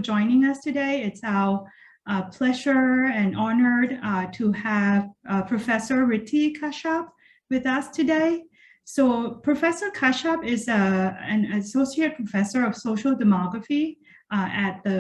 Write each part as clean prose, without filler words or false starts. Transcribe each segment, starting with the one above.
joining us today. It's our pleasure and honored to have Professor Ridhi KASHYAP with us today. So Professor KASHYAP is an associate professor of social demography at the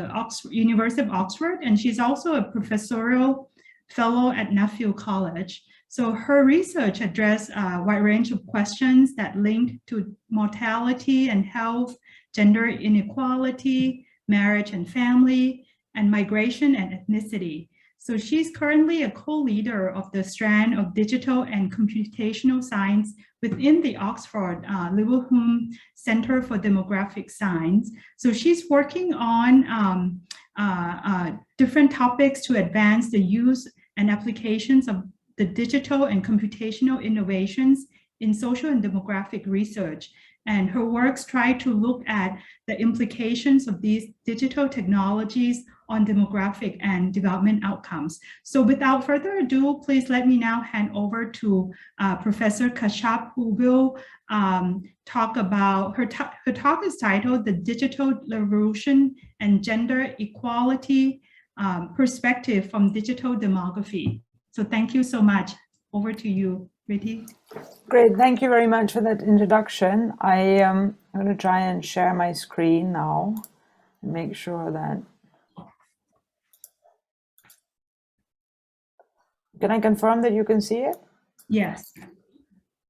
University of Oxford, and she's also a professorial fellow at Nuffield College. So her research addressed a wide range of questions that link to mortality and health, gender inequality, marriage and family, and migration and ethnicity. So she's currently a co-leader of the strand of digital and computational science within the Oxford Leverhulme Center for Demographic Science. So she's working on different topics to advance the use and applications of the digital and computational innovations in social and demographic research. And her works try to look at the implications of these digital technologies on demographic and development outcomes. So without further ado, please let me now hand over to Professor KASHYAP, who will talk about, her talk is titled The Digital Revolution and Gender Equality Perspective from Digital Demography. So thank you so much. Over to you, Ridhi. Great, thank you very much for that introduction. I'm going to try and share my screen now and make sure that. Can I confirm that you can see it? Yes.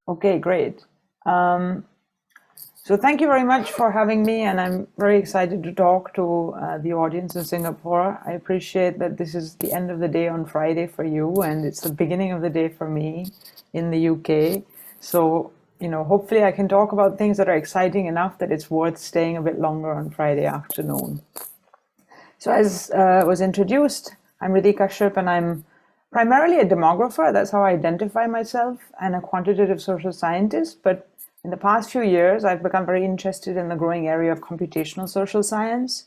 Okay, great. So thank you very much for having me, and I'm very excited to talk to the audience in Singapore. I appreciate that this is the end of the day on Friday for you, and it's the beginning of the day for me in the UK. So, hopefully I can talk about things that are exciting enough that it's worth staying a bit longer on Friday afternoon. So as was introduced, I'm Ridhi KASHYAP, and I'm primarily a demographer. That's how I identify myself, and a quantitative social scientist. But in the past few years, I've become very interested in the growing area of computational social science.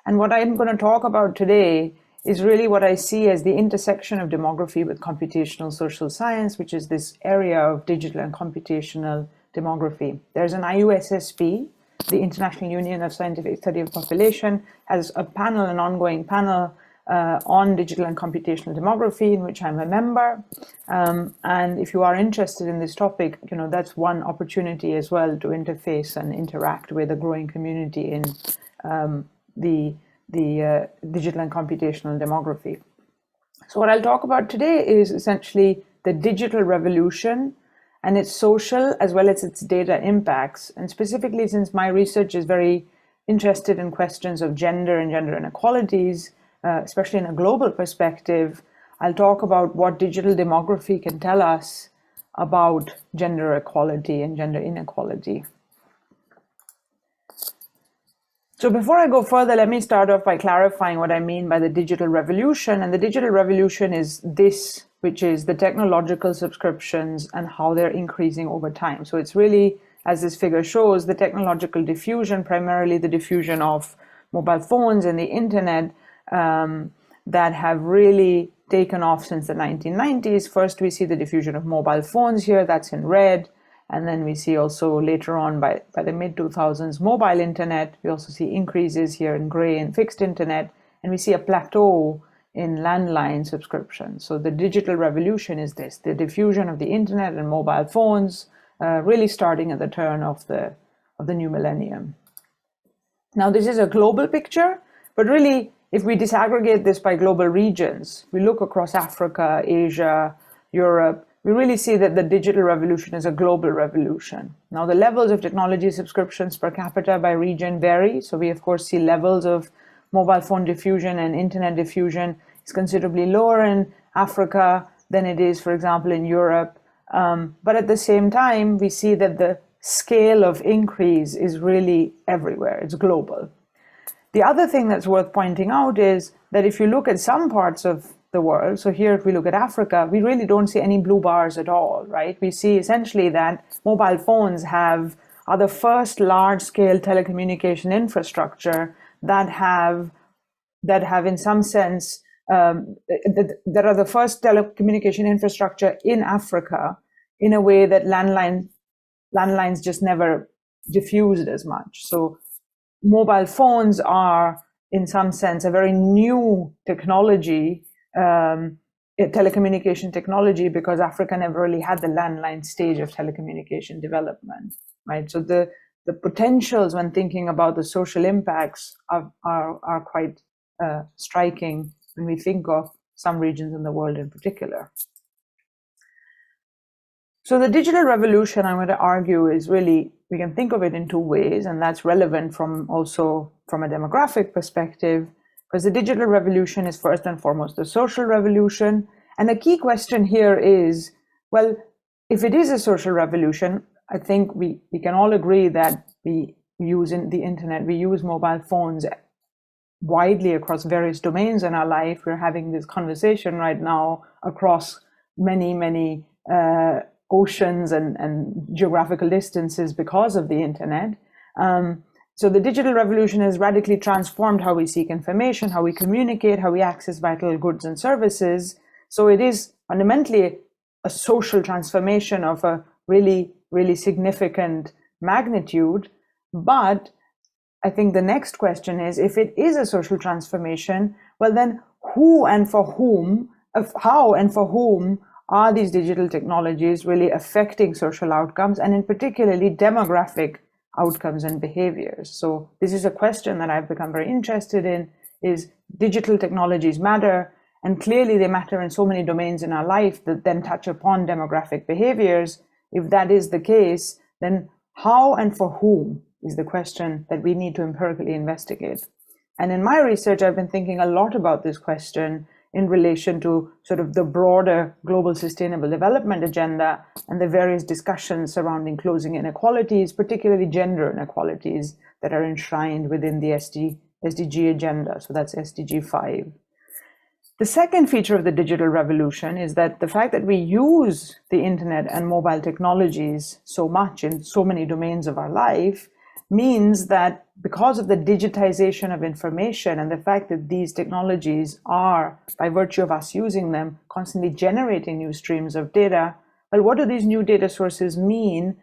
And what I'm going to talk about today is really what I see as the intersection of demography with computational social science, which is this area of digital and computational demography. There's an IUSSP, the International Union of Scientific Study of Population, has a panel, an ongoing panel on digital and computational demography, in which I'm a member. And if you are interested in this topic, that's one opportunity as well to interface and interact with a growing community in the digital and computational demography. So what I'll talk about today is essentially the digital revolution and its social as well as its data impacts. And specifically, since my research is very interested in questions of gender and gender inequalities, especially in a global perspective, I'll talk about what digital demography can tell us about gender equality and gender inequality. So before I go further, let me start off by clarifying what I mean by the digital revolution. And the digital revolution is this, which is the technological subscriptions and how they're increasing over time. So it's really, as this figure shows, the technological diffusion, primarily the diffusion of mobile phones and the internet, that have really taken off since the 1990s. First, we see the diffusion of mobile phones here, that's in red. And then we see also later on by the mid-2000s, mobile internet. We also see increases here in gray in fixed internet. And we see a plateau in landline subscriptions. So the digital revolution is this, the diffusion of the internet and mobile phones, really starting at the turn of the new millennium. Now, this is a global picture, but really, if we disaggregate this by global regions, we look across Africa, Asia, Europe, we really see that the digital revolution is a global revolution. Now, the levels of technology subscriptions per capita by region vary. So we, of course, see levels of mobile phone diffusion and internet diffusion is considerably lower in Africa than it is, for example, in Europe. But at the same time, we see that the scale of increase is really everywhere. It's global. The other thing that's worth pointing out is that if you look at some parts of the world, so here if we look at Africa, we really don't see any blue bars at all, right? We see essentially that mobile phones are the first large-scale telecommunication infrastructure that have in some sense, that are the first telecommunication infrastructure in Africa in a way that landlines just never diffused as much. So mobile phones are in some sense, a very new technology, telecommunication technology, because Africa never really had the landline stage of telecommunication development, right? So the potentials when thinking about the social impacts are quite striking when we think of some regions in the world in particular. So the digital revolution, I'm going to argue, is really, we can think of it in two ways, and that's relevant also from a demographic perspective, because the digital revolution is first and foremost the social revolution. And the key question here is, well, if it is a social revolution, I think we can all agree that we use the internet, we use mobile phones widely across various domains in our life. We're having this conversation right now across many oceans and geographical distances because of the internet. So the digital revolution has radically transformed how we seek information, how we communicate, how we access vital goods and services. So it is fundamentally a social transformation of a really significant magnitude. But I think the next question is, if it is a social transformation, well then who and for whom, how and for whom are these digital technologies really affecting social outcomes, and in particularly demographic outcomes and behaviors? So this is a question that I've become very interested in, is digital technologies matter, and clearly they matter in so many domains in our life that then touch upon demographic behaviors. If that is the case, then how and for whom is the question that we need to empirically investigate. And in my research, I've been thinking a lot about this question in relation to sort of the broader global sustainable development agenda and the various discussions surrounding closing inequalities, particularly gender inequalities that are enshrined within the SDG agenda. So that's SDG 5. The second feature of the digital revolution is that the fact that we use the internet and mobile technologies so much in so many domains of our life means that because of the digitization of information and the fact that these technologies are, by virtue of us using them, constantly generating new streams of data, well, what do these new data sources mean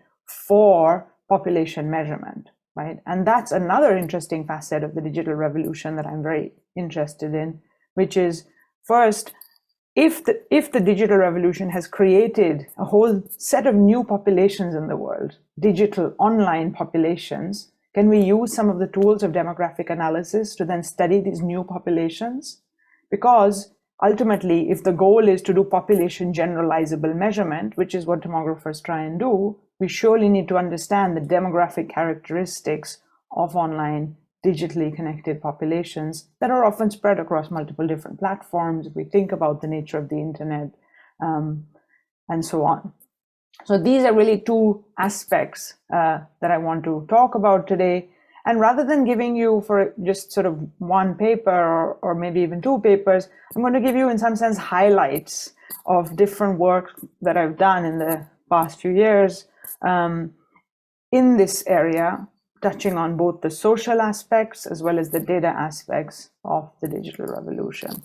for population measurement, right? And that's another interesting facet of the digital revolution that I'm very interested in, which is, first, if the digital revolution has created a whole set of new populations in the world, digital online populations, can we use some of the tools of demographic analysis to then study these new populations? Because ultimately, if the goal is to do population generalizable measurement, which is what demographers try and do, we surely need to understand the demographic characteristics of online digitally connected populations that are often spread across multiple different platforms, if we think about the nature of the internet, and so on. So these are really two aspects that I want to talk about today. And rather than giving you for just sort of one paper or maybe even two papers, I'm going to give you in some sense highlights of different work that I've done in the past few years in this area, touching on both the social aspects as well as the data aspects of the digital revolution.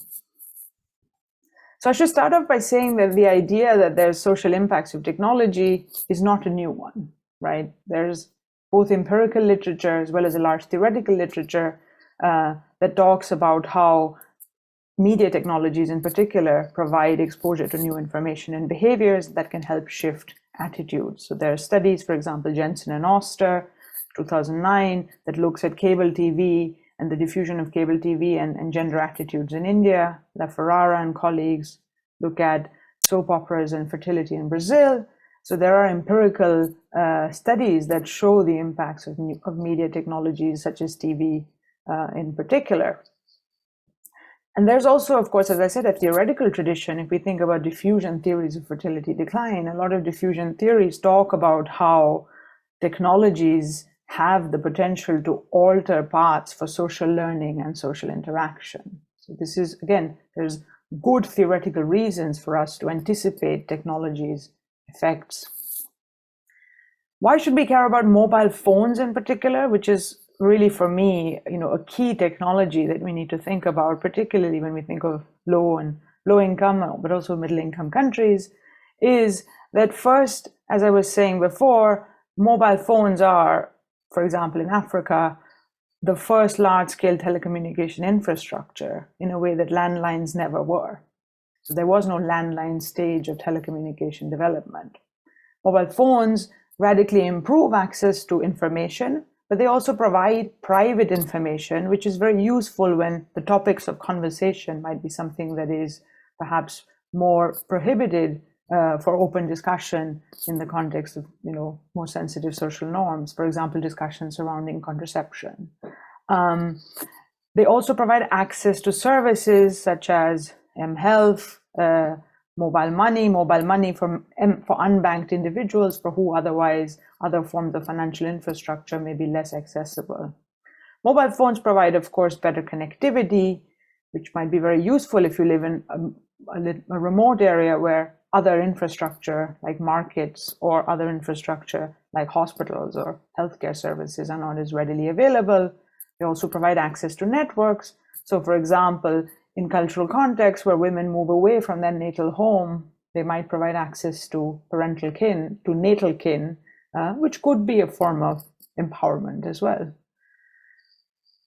So I should start off by saying that the idea that there's social impacts of technology is not a new one, right? There's both empirical literature as well as a large theoretical literature that talks about how media technologies in particular provide exposure to new information and behaviors that can help shift attitudes. So there are studies, for example, Jensen and Oster, 2009, that looks at cable TV and the diffusion of cable TV and gender attitudes in India. La Ferrara and colleagues look at soap operas and fertility in Brazil. So there are empirical studies that show the impacts of media technologies such as TV in particular. And there's also, of course, as I said, a theoretical tradition. If we think about diffusion theories of fertility decline, a lot of diffusion theories talk about how technologies have the potential to alter paths for social learning and social interaction. So this is, again, there's good theoretical reasons for us to anticipate technology's effects. Why should we care about mobile phones in particular, which is really, for me, a key technology that we need to think about, particularly when we think of low income, but also middle income countries, is that first, as I was saying before, mobile phones are, for example, in Africa, the first large-scale telecommunication infrastructure in a way that landlines never were. So there was no landline stage of telecommunication development. Mobile phones radically improve access to information, but they also provide private information, which is very useful when the topics of conversation might be something that is perhaps more prohibited for open discussion in the context of, more sensitive social norms, for example, discussions surrounding contraception. They also provide access to services such as mHealth, mobile money for unbanked individuals for who otherwise other forms of financial infrastructure may be less accessible. Mobile phones provide, of course, better connectivity, which might be very useful if you live in a remote area where other infrastructure like markets or other infrastructure like hospitals or healthcare services are not as readily available. They also provide access to networks. So, for example, in cultural contexts where women move away from their natal home, they might provide access to parental kin, to natal kin, which could be a form of empowerment as well.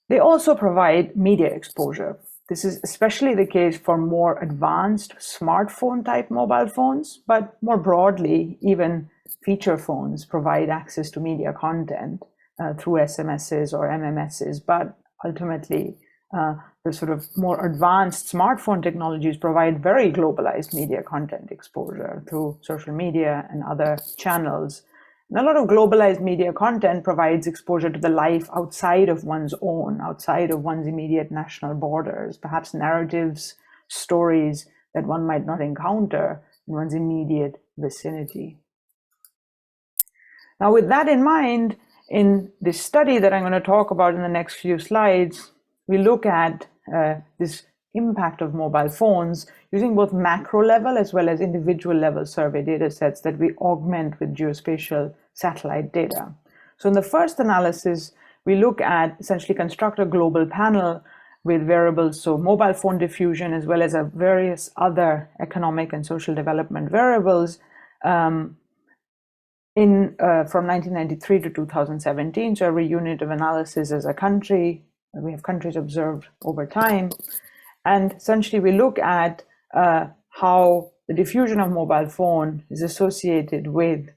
They also provide media exposure. This is especially the case for more advanced smartphone type mobile phones, but more broadly, even feature phones provide access to media content through SMSs or MMSs, but ultimately the sort of more advanced smartphone technologies provide very globalized media content exposure through social media and other channels. And a lot of globalized media content provides exposure to the life outside of one's immediate national borders, perhaps narratives, stories that one might not encounter in one's immediate vicinity. Now, with that in mind, in this study that I'm going to talk about in the next few slides, we look at this impact of mobile phones using both macro level as well as individual level survey data sets that we augment with geospatial satellite data. So in the first analysis, we look at essentially construct a global panel with variables, so mobile phone diffusion as well as various other economic and social development variables from 1993 to 2017. So every unit of analysis is a country. We have countries observed over time. And essentially, we look at how the diffusion of mobile phone is associated with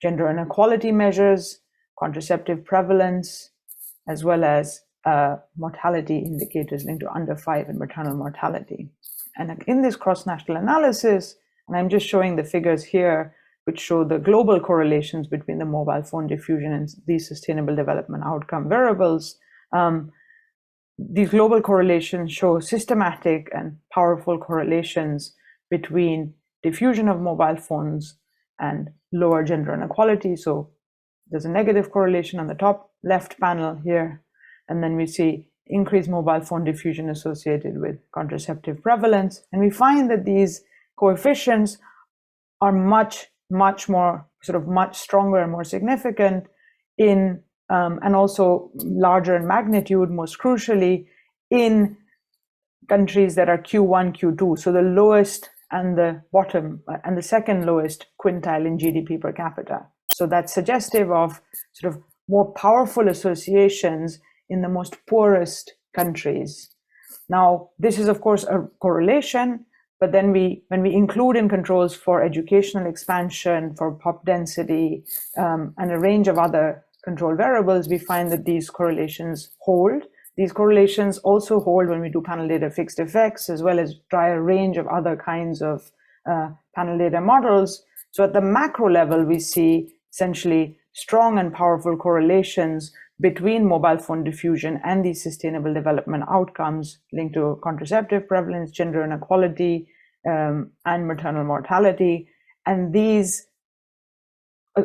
gender inequality measures, contraceptive prevalence, as well as mortality indicators linked to under 5 and maternal mortality. And in this cross-national analysis, and I'm just showing the figures here, which show the global correlations between the mobile phone diffusion and these sustainable development outcome variables. These global correlations show systematic and powerful correlations between diffusion of mobile phones and lower gender inequality. So there's a negative correlation on the top left panel here, and then we see increased mobile phone diffusion associated with contraceptive prevalence. And we find that these coefficients are much stronger and more significant in and also larger in magnitude, most crucially, in countries that are Q1, Q2, so the lowest and the bottom and the second lowest quintile in GDP per capita. So that's suggestive of sort of more powerful associations in the most poorest countries. Now, this is of course a correlation, but then when we include in controls for educational expansion, for pop density, and a range of other control variables, we find that these correlations hold. These correlations also hold when we do panel data fixed effects, as well as try a range of other kinds of panel data models. So at the macro level, we see essentially strong and powerful correlations between mobile phone diffusion and these sustainable development outcomes linked to contraceptive prevalence, gender inequality, and maternal mortality. And these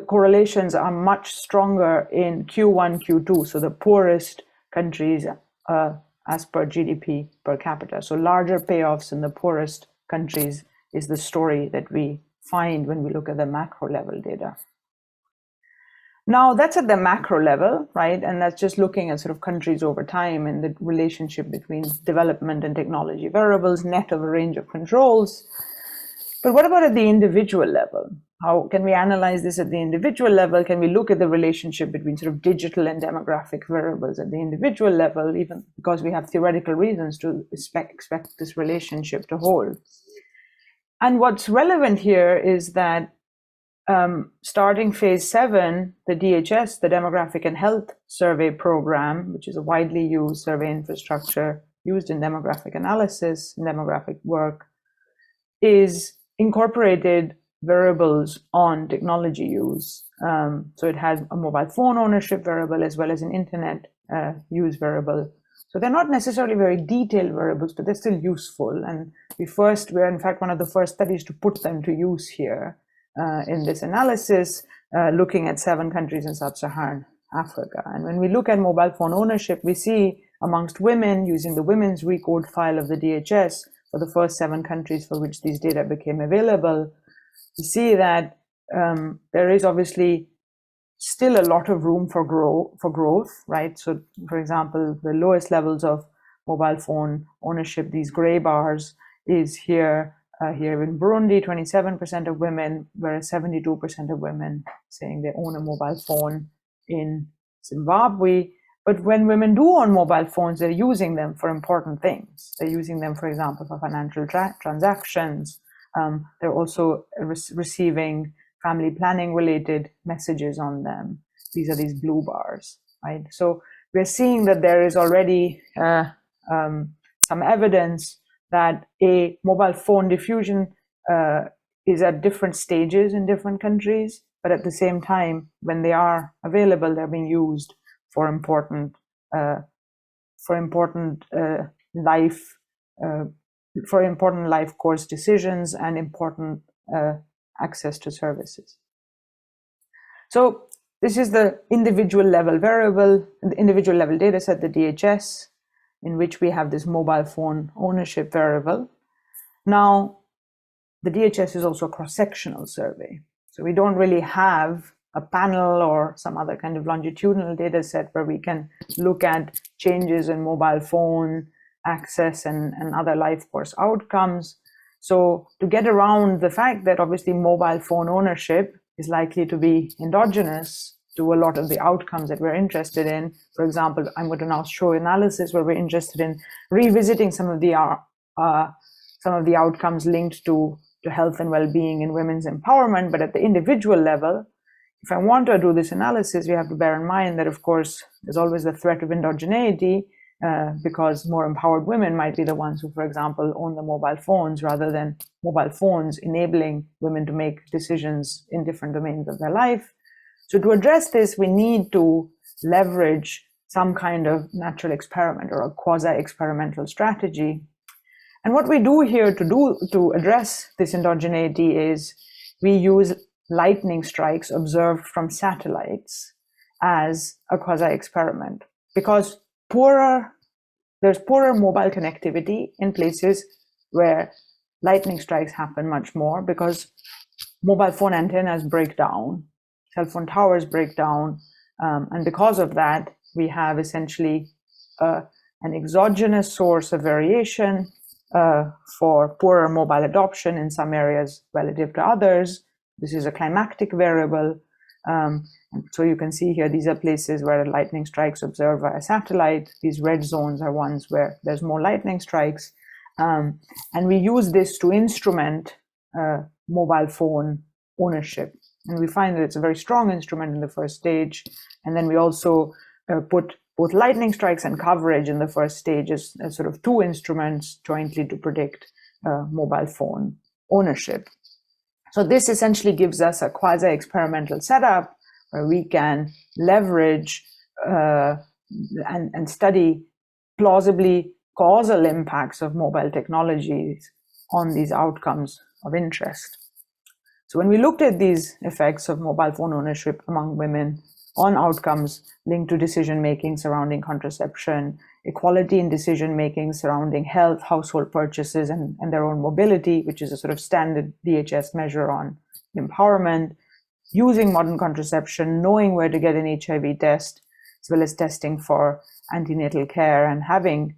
correlations are much stronger in Q1, Q2, so the poorest countries as per GDP per capita. So larger payoffs in the poorest countries is the story that we find when we look at the macro level data. Now that's at the macro level, right? And that's just looking at sort of countries over time and the relationship between development and technology variables, net of a range of controls. But what about at the individual level? How can we analyze this at the individual level? Can we look at the relationship between sort of digital and demographic variables at the individual level, even because we have theoretical reasons to expect this relationship to hold? And what's relevant here is that starting phase 7, the DHS, the Demographic and Health Survey Program, which is a widely used survey infrastructure used in demographic analysis and demographic work, is incorporated variables on technology use. So it has a mobile phone ownership variable as well as an internet use variable. So they're not necessarily very detailed variables, but they're still useful. And we're in fact one of the first studies to put them to use here in this analysis, looking at 7 countries in sub-Saharan Africa. And when we look at mobile phone ownership, we see amongst women, using the women's recode file of the DHS for the first 7 countries for which these data became available, we see that there is obviously still a lot of room for growth, right? So, for example, the lowest levels of mobile phone ownership, these gray bars, is here in Burundi, 27% of women, whereas 72% of women saying they own a mobile phone in Zimbabwe. But when women do own mobile phones, they're using them for important things. They're using them, for example, for financial transactions. They're also receiving family planning related messages on them. These are these blue bars, right? So we're seeing that there is already some evidence that a mobile phone diffusion is at different stages in different countries, but at the same time, when they are available, they're being used for important life course decisions and important access to services. So this is the individual level variable, the individual level data set, the DHS, in which we have this mobile phone ownership variable. Now, the DHS is also a cross-sectional survey. So we don't really have a panel or some other kind of longitudinal data set where we can look at changes in mobile phone access and other life course outcomes. So to get around the fact that obviously mobile phone ownership is likely to be endogenous to a lot of the outcomes that we're interested in. For example, I'm going to now show analysis where we're interested in revisiting some of the outcomes linked to health and well-being and women's empowerment. But at the individual level, if I want to do this analysis, we have to bear in mind that, of course, there's always the threat of endogeneity, because more empowered women might be the ones who, for example, own the mobile phones rather than mobile phones enabling women to make decisions in different domains of their life. So to address this, we need to leverage some kind of natural experiment or a quasi-experimental strategy. And what we do here to address this endogeneity is we use lightning strikes observed from satellites as a quasi-experiment, because there's poorer mobile connectivity in places where lightning strikes happen much more, because mobile phone antennas break down, cell phone towers break down, and because of that, we have essentially an exogenous source of variation for poorer mobile adoption in some areas relative to others. This is a climactic variable. So you can see here, these are places where lightning strikes observed via satellite. These red zones are ones where there's more lightning strikes. And we use this to instrument mobile phone ownership. And we find that it's a very strong instrument in the first stage. And then we also put both lightning strikes and coverage in the first stage as sort of 2 instruments jointly to predict mobile phone ownership. So this essentially gives us a quasi-experimental setup where we can leverage and study plausibly causal impacts of mobile technologies on these outcomes of interest. So when we looked at these effects of mobile phone ownership among women on outcomes linked to decision-making surrounding contraception, equality in decision-making surrounding health, household purchases, and their own mobility, which is a sort of standard DHS measure on empowerment, using modern contraception, knowing where to get an HIV test, as well as testing for antenatal care and having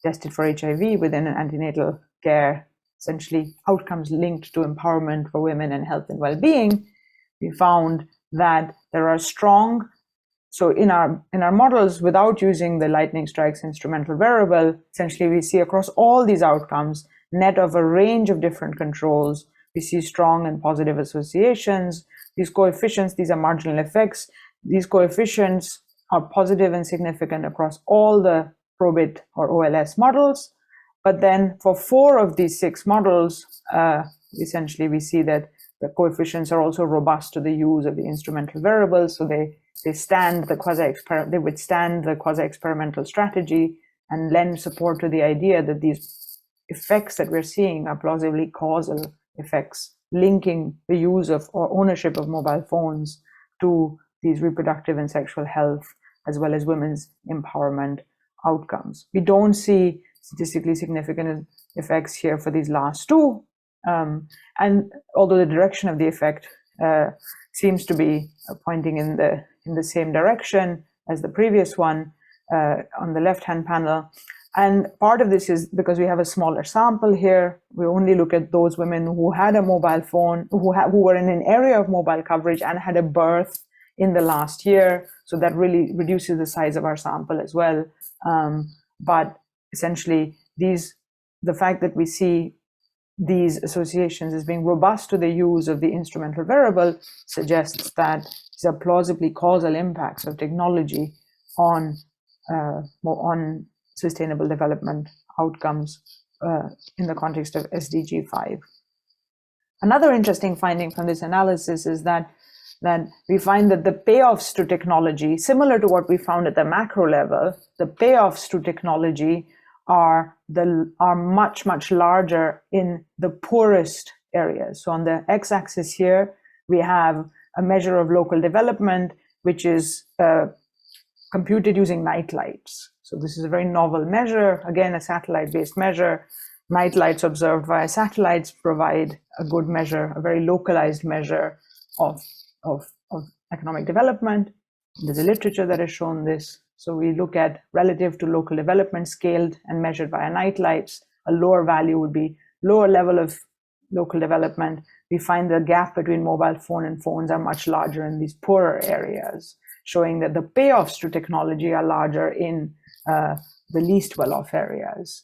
tested for HIV within an antenatal care essentially outcomes linked to empowerment for women and health and well-being, we found that there are strong, so in our models, without using the lightning strikes instrumental variable, essentially we see across all these outcomes, net of a range of different controls, we see strong and positive associations. These coefficients, these are marginal effects. These coefficients are positive and significant across all the probit or OLS models. But then for 4 of these 6 models, essentially we see that the coefficients are also robust to the use of the instrumental variables. So they withstand the quasi-experimental strategy and lend support to the idea that these effects that we're seeing are plausibly causal effects linking the use of or ownership of mobile phones to these reproductive and sexual health, as well as women's empowerment outcomes. We don't see statistically significant effects here for these last 2. And although the direction of the effect seems to be pointing in the same direction as the previous one on the left-hand panel. And part of this is because we have a smaller sample here. We only look at those women who had a mobile phone, who were in an area of mobile coverage and had a birth in the last year. So that really reduces the size of our sample as well. But essentially, the fact that we see these associations as being robust to the use of the instrumental variable suggests that these are plausibly causal impacts of technology on sustainable development outcomes in the context of SDG 5. Another interesting finding from this analysis is that we find that the payoffs to technology, similar to what we found at the macro level, the payoffs to technology are much, much larger in the poorest areas. So on the x-axis here, we have a measure of local development, which is computed using night lights. So this is a very novel measure, again, a satellite-based measure. Night lights observed via satellites provide a good measure, a very localized measure of economic development. There's a literature that has shown this. So we look at relative to local development scaled and measured via night lights. A lower value would be lower level of local development. We find the gap between mobile phone and phones are much larger in these poorer areas, showing that the payoffs to technology are larger in the least well-off areas,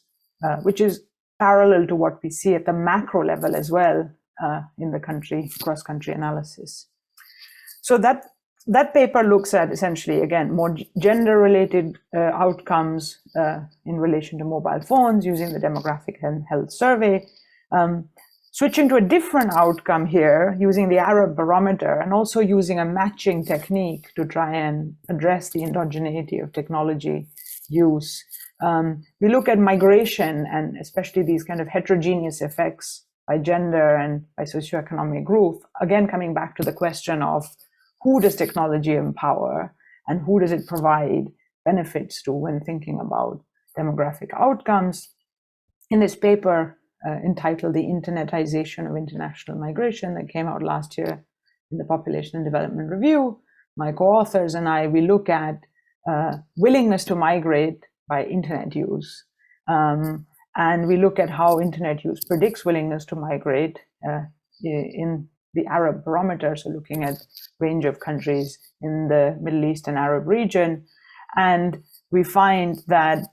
which is parallel to what we see at the macro level as well in the cross-country analysis. So that paper looks at essentially, again, more gender-related outcomes in relation to mobile phones using the Demographic and Health Survey. Switching to a different outcome here using the Arab Barometer and also using a matching technique to try and address the endogeneity of technology use. We look at migration and especially these kind of heterogeneous effects by gender and by socioeconomic group. Again, coming back to the question of who does technology empower and who does it provide benefits to when thinking about demographic outcomes. In this paper entitled The Internetization of International Migration that came out last year in the Population and Development Review, my co-authors and I, we look at willingness to migrate by internet use. And we look at how internet use predicts willingness to migrate in the Arab Barometer, so looking at range of countries in the Middle East and Arab region. And we find that,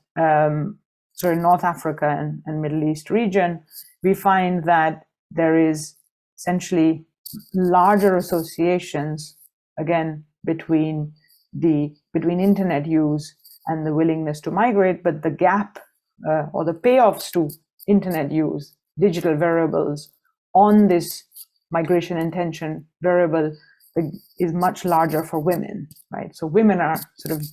in North Africa and Middle East region, we find that there is essentially larger associations, again, between internet use and the willingness to migrate, but the gap or the payoffs to internet use, digital variables on this migration intention variable is much larger for women, right? So women are sort of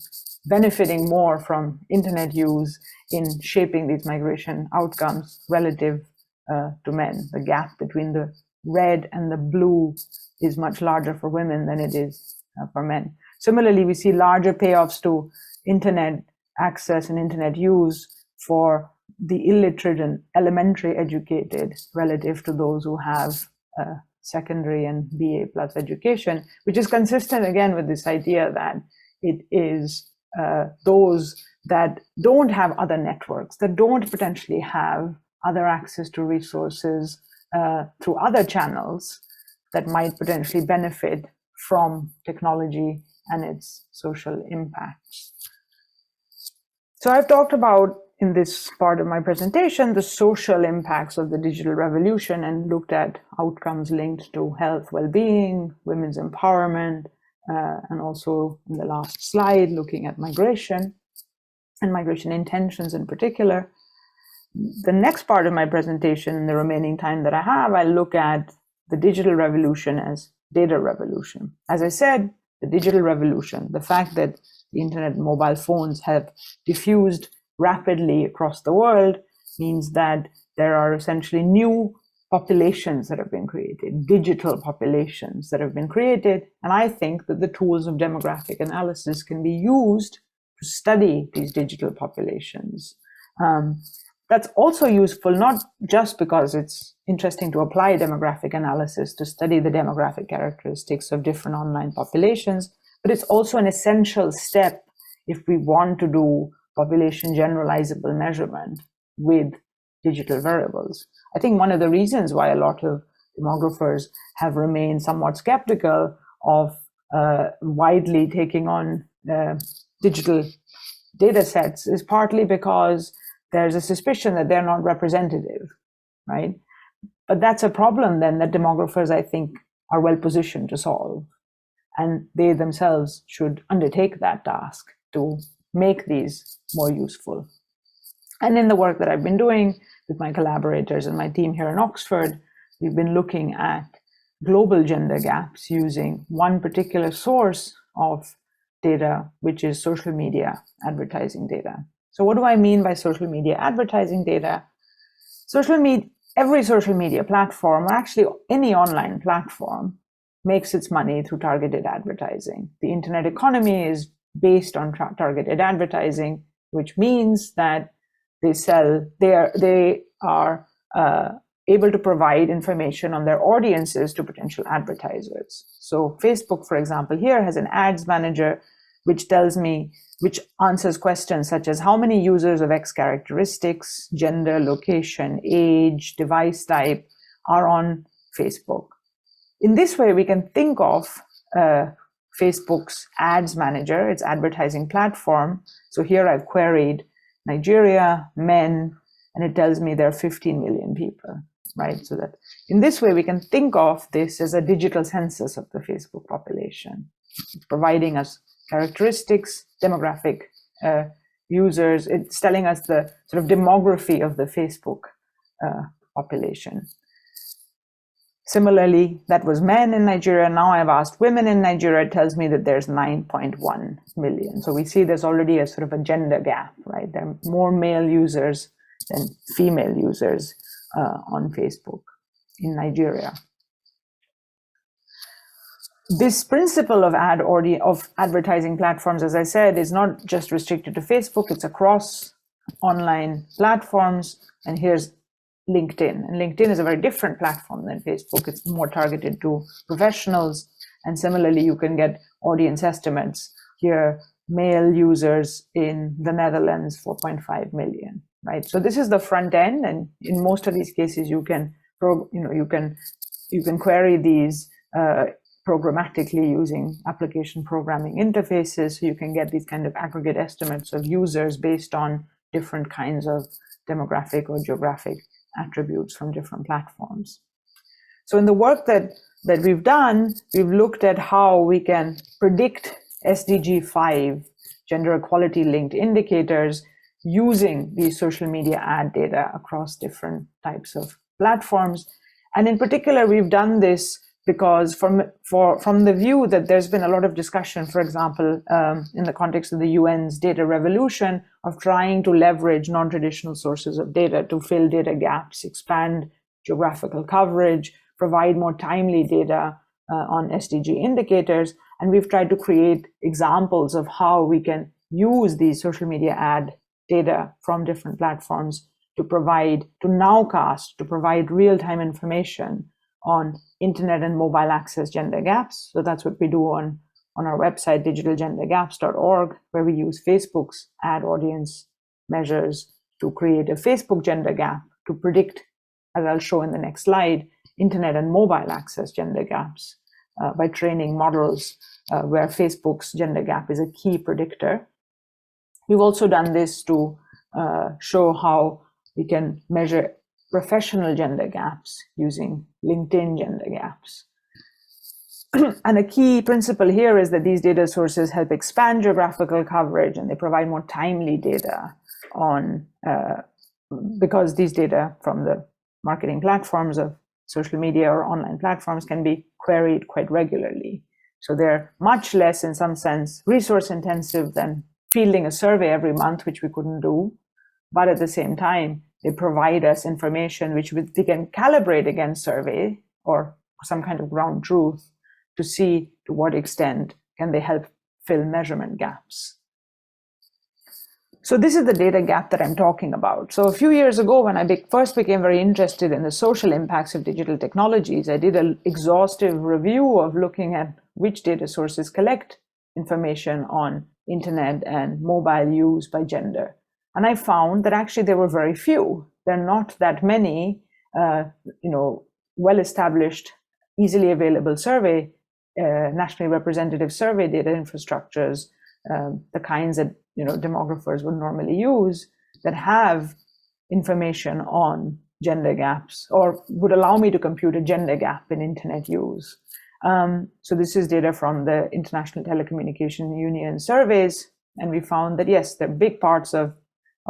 benefiting more from internet use in shaping these migration outcomes relative to men. The gap between the red and the blue is much larger for women than it is for men. Similarly, we see larger payoffs to internet access and internet use for the illiterate and elementary educated relative to those who have secondary and BA plus education, which is consistent again with this idea that it is those that don't have other networks, that don't potentially have other access to resources through other channels that might potentially benefit from technology and its social impacts. So I've talked about, in this part of my presentation, the social impacts of the digital revolution and looked at outcomes linked to health, well-being, women's empowerment, and also in the last slide, looking at migration and migration intentions in particular. The next part of my presentation, in the remaining time that I have, I look at the digital revolution as data revolution. As I said, the digital revolution, the fact that the internet and mobile phones have diffused rapidly across the world, means that there are essentially new populations that have been created, digital populations that have been created. And I think that the tools of demographic analysis can be used to study these digital populations. That's also useful, not just because it's interesting to apply demographic analysis to study the demographic characteristics of different online populations, but it's also an essential step if we want to do population generalizable measurement with digital variables. I think one of the reasons why a lot of demographers have remained somewhat skeptical of widely taking on digital data sets is partly because there's a suspicion that they're not representative, right? But that's a problem then that demographers, I think, are well positioned to solve. And they themselves should undertake that task to make these more useful. And in the work that I've been doing with my collaborators and my team here in Oxford, we've been looking at global gender gaps using one particular source of data, which is social media advertising data. So what do I mean by social media advertising data? Every social media platform, or actually any online platform, makes its money through targeted advertising. The internet economy is based on targeted advertising, which means that they are able to provide information on their audiences to potential advertisers. So Facebook, for example, here has an ads manager which answers questions such as how many users of X characteristics, gender, location, age, device type are on Facebook. In this way, we can think of Facebook's ads manager, its advertising platform. So here I've queried Nigeria, men, and it tells me there are 15 million people, right? So that in this way, we can think of this as a digital census of the Facebook population, providing us characteristics, demographic users. It's telling us the sort of demography of the Facebook population. Similarly, that was men in Nigeria. Now I've asked women in Nigeria. It tells me that there's 9.1 million. So we see there's already a sort of a gender gap, right? There are more male users than female users on Facebook in Nigeria. This principle of advertising platforms, as I said, is not just restricted to Facebook. It's across online platforms. And here's LinkedIn. And LinkedIn is a very different platform than Facebook. It's more targeted to professionals. And similarly, you can get audience estimates. Here, male users in the Netherlands, 4.5 million, right? So this is the front end. And in most of these cases, you can query these programmatically using application programming interfaces. So you can get these kind of aggregate estimates of users based on different kinds of demographic or geographic attributes from different platforms. So in the work that we've done, we've looked at how we can predict SDG 5 gender equality linked indicators using these social media ad data across different types of platforms. And in particular, we've done this because from the view that there's been a lot of discussion, for example, in the context of the UN's data revolution, of trying to leverage non-traditional sources of data to fill data gaps, expand geographical coverage, provide more timely data on SDG indicators. And we've tried to create examples of how we can use these social media ad data from different platforms to provide real-time information on internet and mobile access gender gaps. So that's what we do on our website, digitalgendergaps.org, where we use Facebook's ad audience measures to create a Facebook gender gap to predict, as I'll show in the next slide, internet and mobile access gender gaps by training models where Facebook's gender gap is a key predictor. We've also done this to show how we can measure professional gender gaps using LinkedIn gender gaps. And a key principle here is that these data sources help expand geographical coverage, and they provide more timely data on, because these data from the marketing platforms of social media or online platforms can be queried quite regularly. So they're much less, in some sense, resource intensive than fielding a survey every month, which we couldn't do. But at the same time, they provide us information which we can calibrate against survey or some kind of ground truth to see to what extent can they help fill measurement gaps. So this is the data gap that I'm talking about. So a few years ago, when I first became very interested in the social impacts of digital technologies, I did an exhaustive review of looking at which data sources collect information on internet and mobile use by gender. And I found that actually there were very few. There are not that many, well-established, easily available survey, nationally representative survey data infrastructures, the kinds that demographers would normally use, that have information on gender gaps or would allow me to compute a gender gap in internet use. So this is data from the International Telecommunication Union surveys, and we found that yes, there are big parts of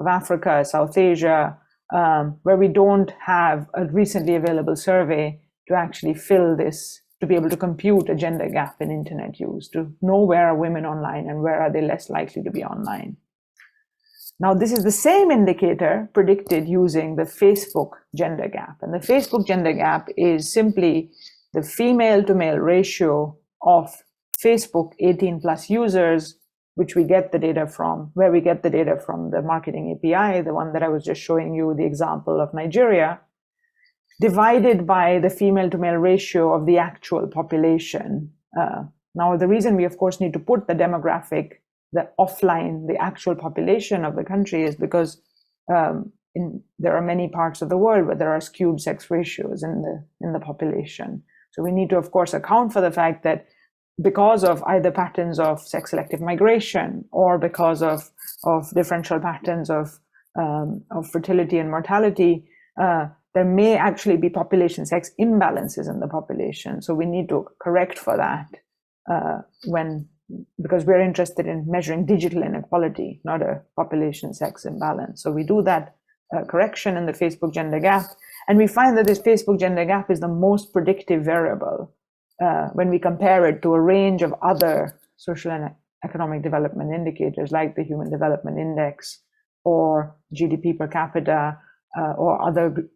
Africa, South Asia, where we don't have a recently available survey to actually fill this, to be able to compute a gender gap in internet use, to know where are women online and where are they less likely to be online. Now, this is the same indicator predicted using the Facebook gender gap. And the Facebook gender gap is simply the female to male ratio of Facebook 18 plus users, which we get the data from, where we get the data from the marketing API, the one that I was just showing you, the example of Nigeria, divided by the female to male ratio of the actual population. Now, the reason we, of course, need to put the demographic, the offline, the actual population of the country is because there are many parts of the world where there are skewed sex ratios in the population. So we need to, of course, account for the fact that because of either patterns of sex-selective migration or because of differential patterns of fertility and mortality, there may actually be population sex imbalances in the population. So we need to correct for that because we're interested in measuring digital inequality, not a population sex imbalance. So we do that correction in the Facebook gender gap. And we find that this Facebook gender gap is the most predictive variable when we compare it to a range of other social and economic development indicators like the Human Development Index or GDP per capita or other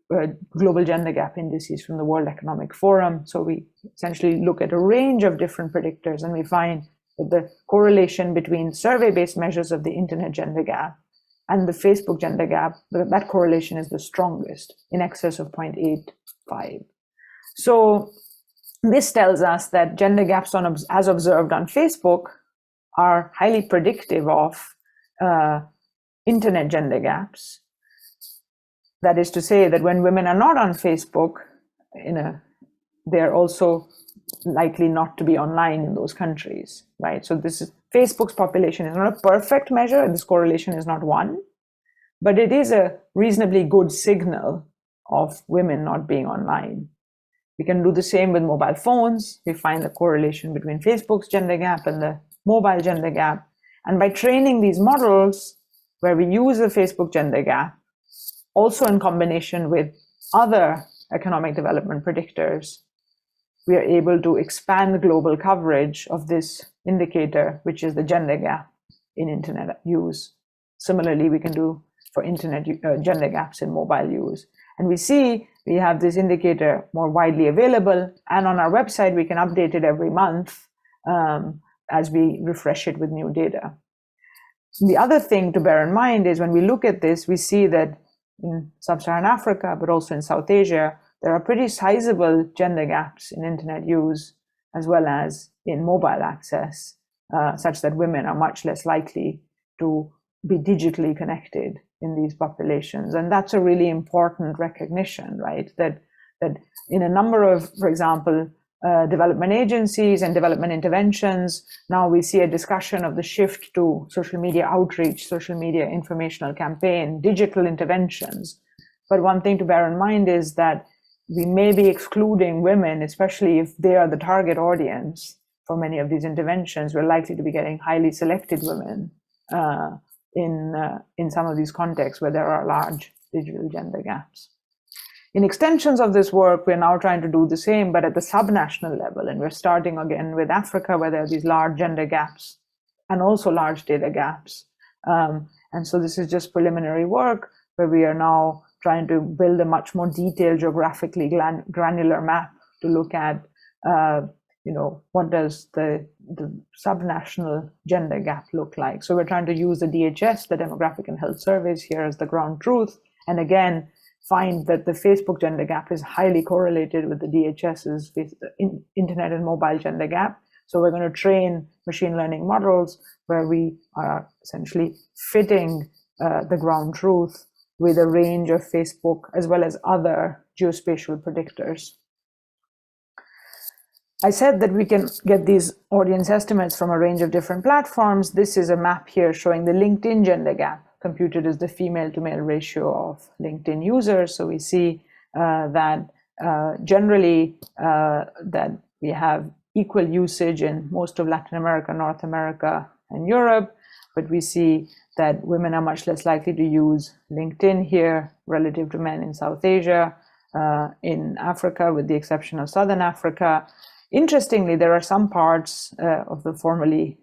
global gender gap indices from the World Economic Forum. So we essentially look at a range of different predictors, and we find that the correlation between survey-based measures of the internet gender gap and the Facebook gender gap, that correlation is the strongest, in excess of 0.85. So this tells us that gender gaps as observed on Facebook are highly predictive of internet gender gaps. That is to say that when women are not on Facebook, they're also likely not to be online in those countries, right? So this is Facebook's population is not a perfect measure, and this correlation is not one, but it is a reasonably good signal of women not being online. We can do the same with mobile phones. We find the correlation between Facebook's gender gap and the mobile gender gap. And by training these models where we use the Facebook gender gap, also in combination with other economic development predictors, we are able to expand global coverage of this indicator, which is the gender gap in internet use. Similarly, we can do for internet gender gaps in mobile use. And we see we have this indicator more widely available, and on our website, we can update it every month as we refresh it with new data. The other thing to bear in mind is when we look at this, we see that in sub-Saharan Africa, but also in South Asia, there are pretty sizable gender gaps in internet use as well as in mobile access, such that women are much less likely to be digitally connected in these populations. And that's a really important recognition, right? That in a number of, for example, development agencies and development interventions, now we see a discussion of the shift to social media outreach, social media informational campaign, digital interventions. But one thing to bear in mind is that we may be excluding women, especially if they are the target audience for many of these interventions. We're likely to be getting highly selected women in some of these contexts where there are large digital gender gaps. In extensions of this work, we're now trying to do the same, but at the subnational level. And we're starting again with Africa, where there are these large gender gaps and also large data gaps. And so this is just preliminary work where we are now trying to build a much more detailed, geographically granular map to look at, what does the subnational gender gap look like? So we're trying to use the DHS, the Demographic and Health Surveys, here as the ground truth. And again, find that the Facebook gender gap is highly correlated with the DHS's internet and mobile gender gap. So we're going to train machine learning models where we are essentially fitting the ground truth with a range of Facebook as well as other geospatial predictors. I said that we can get these audience estimates from a range of different platforms. This is a map here showing the LinkedIn gender gap, computed as the female to male ratio of LinkedIn users. So we see that generally that we have equal usage in most of Latin America, North America, and Europe, but we see that women are much less likely to use LinkedIn here relative to men in South Asia, in Africa, with the exception of Southern Africa. Interestingly, there are some parts of the formerly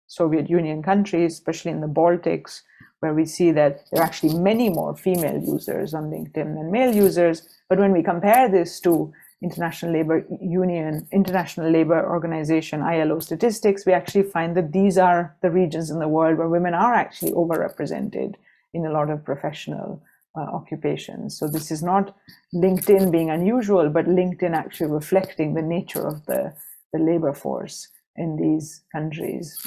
Soviet Union countries, especially in the Baltics, where we see that there are actually many more female users on LinkedIn than male users. But when we compare this to International Labour Organization, ILO statistics, we actually find that these are the regions in the world where women are actually overrepresented in a lot of professional occupations. So this is not LinkedIn being unusual, but LinkedIn actually reflecting the nature of the labor force in these countries.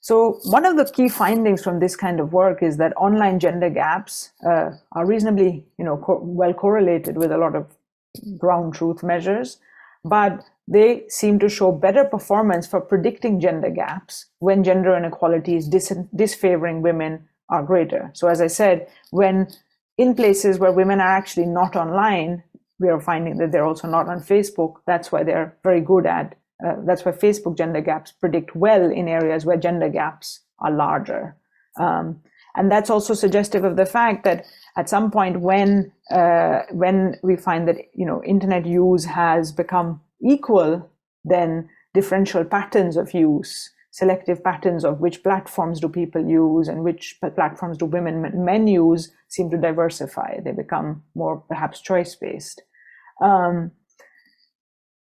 So one of the key findings from this kind of work is that online gender gaps are reasonably, well correlated with a lot of ground truth measures, but they seem to show better performance for predicting gender gaps when gender inequalities disfavoring women are greater. So as I said, when in places where women are actually not online, we are finding that they're also not on Facebook. That's why they're very good at that's why Facebook gender gaps predict well in areas where gender gaps are larger. And that's also suggestive of the fact that at some point when we find that internet use has become equal, then differential patterns of use, selective patterns of which platforms do people use and which platforms do women and men use, seem to diversify. They become more perhaps choice-based.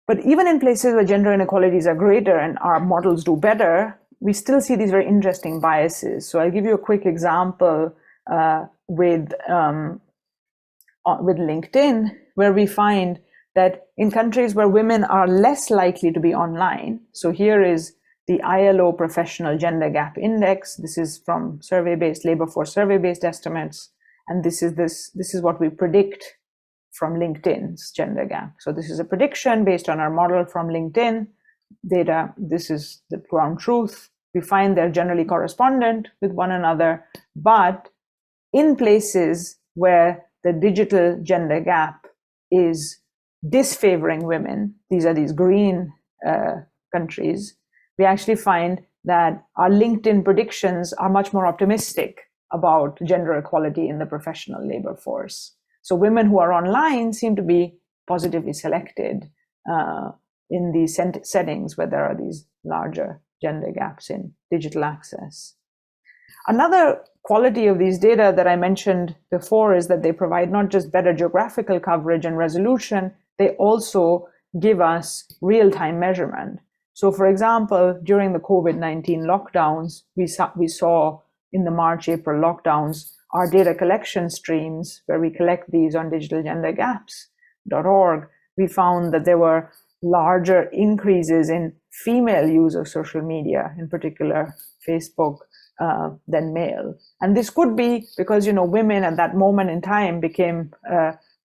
But even in places where gender inequalities are greater and our models do better, we still see these very interesting biases. So I'll give you a quick example with LinkedIn, where we find that in countries where women are less likely to be online, so here is the ILO Professional Gender Gap Index. This is from survey-based, labor force survey-based estimates, and this is what we predict from LinkedIn's gender gap. So this is a prediction based on our model from LinkedIn data. This is the ground truth. We find they're generally correspondent with one another, but in places where the digital gender gap is disfavoring women, these are these green countries, we actually find that our LinkedIn predictions are much more optimistic about gender equality in the professional labor force. So women who are online seem to be positively selected in these settings where there are these larger gender gaps in digital access. Another quality of these data that I mentioned before is that they provide not just better geographical coverage and resolution, they also give us real-time measurement. So for example, during the COVID-19 lockdowns, we saw in the March-April lockdowns, our data collection streams, where we collect these on digitalgendergaps.org, we found that there were larger increases in female use of social media, in particular Facebook, than male. And this could be because, women at that moment in time became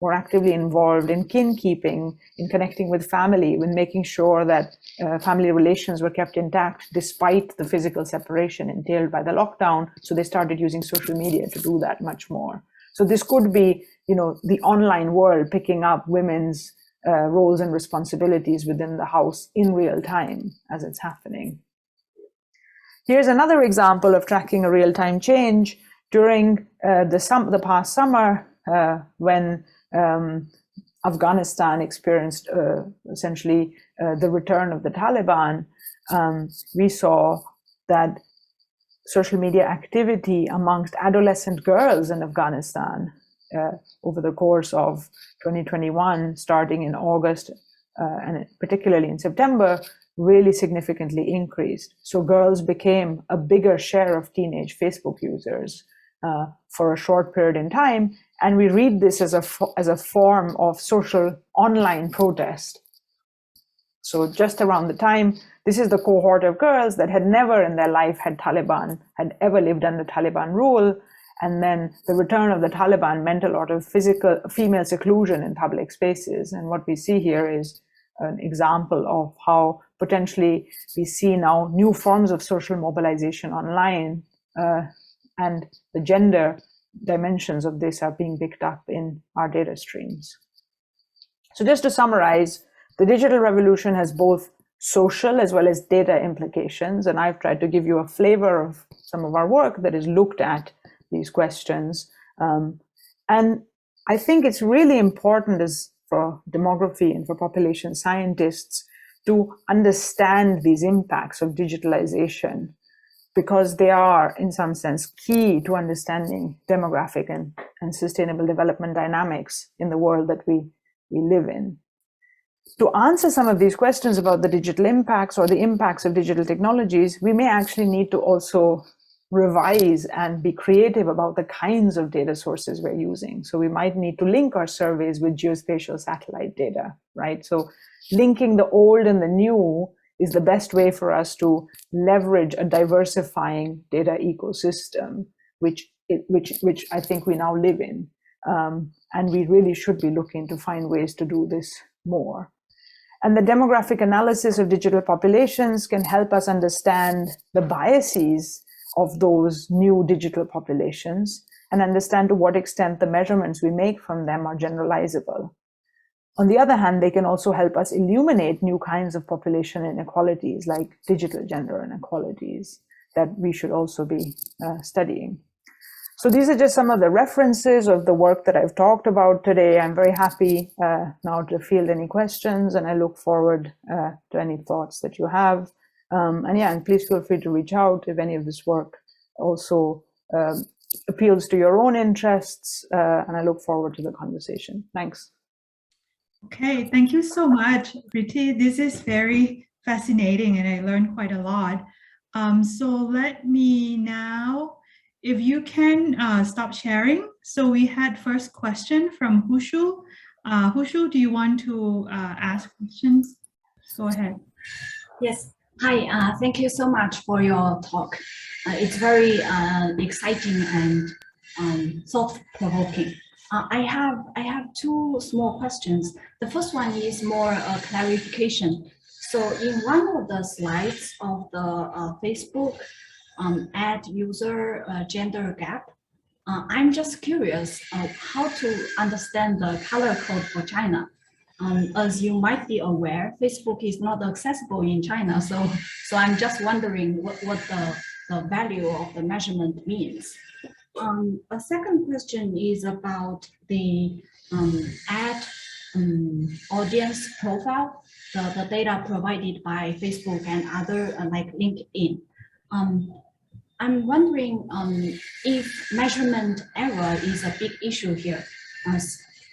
more actively involved in kin keeping, in connecting with family, in making sure that family relations were kept intact despite the physical separation entailed by the lockdown. So they started using social media to do that much more. So this could be, the online world picking up women's roles and responsibilities within the house in real time as it's happening. Here's another example of tracking a real-time change during the past summer when Afghanistan experienced essentially the return of the Taliban. We saw that social media activity amongst adolescent girls in Afghanistan over the course of 2021, starting in August and particularly in September, really significantly increased. So girls became a bigger share of teenage Facebook users for a short period in time. And we read this as a form of social online protest. So just around the time, this is the cohort of girls that had never in their life had ever lived under Taliban rule. And then the return of the Taliban meant a lot of female seclusion in public spaces. And what we see here is an example of how potentially we see now new forms of social mobilization online, and the gender dimensions of this are being picked up in our data streams. So just to summarize, the digital revolution has both social as well as data implications, and I've tried to give you a flavor of some of our work that has looked at these questions. And I think it's really important for demography and for population scientists to understand these impacts of digitalization, because they are, in some sense, key to understanding demographic and sustainable development dynamics in the world that we live in. To answer some of these questions about the digital impacts or the impacts of digital technologies, we may actually need to also revise and be creative about the kinds of data sources we're using. So we might need to link our surveys with geospatial satellite data, right? So linking the old and the new is the best way for us to leverage a diversifying data ecosystem, which I think we now live in. And we really should be looking to find ways to do this more. And the demographic analysis of digital populations can help us understand the biases of those new digital populations and understand to what extent the measurements we make from them are generalizable. On the other hand, they can also help us illuminate new kinds of population inequalities, like digital gender inequalities, that we should also be studying. So these are just some of the references of the work that I've talked about today. I'm very happy now to field any questions, and I look forward to any thoughts that you have. And please feel free to reach out if any of this work also appeals to your own interests, and I look forward to the conversation. Thanks. Okay, thank you so much, Ridhi. This is very fascinating and I learned quite a lot. So let me now, if you can stop sharing. So we had first question from Hushu. Hushu, do you want to ask questions? Go ahead. Yes. Hi, thank you so much for your talk. It's very exciting and thought-provoking. I have two small questions. The first one is more a clarification. So in one of the slides of the Facebook ad user gender gap, I'm just curious how to understand the color code for China. As you might be aware, Facebook is not accessible in China, so I'm just wondering what the value of the measurement means. A second question is about the ad audience profile, the data provided by Facebook and other like LinkedIn. I'm wondering if measurement error is a big issue here.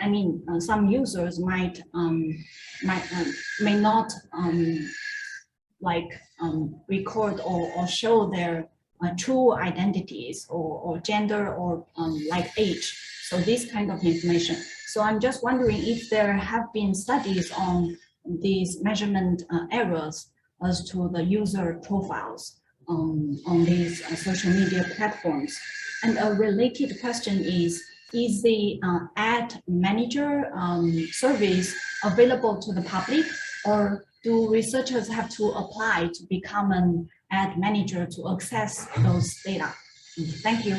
I mean, some users may not record or show their true identities or gender or like age. So this kind of information. So I'm just wondering if there have been studies on these measurement errors as to the user profiles. on these social media platforms. And a related question is the ad manager service available to the public, or do researchers have to apply to become an ad manager to access those data? Thank you.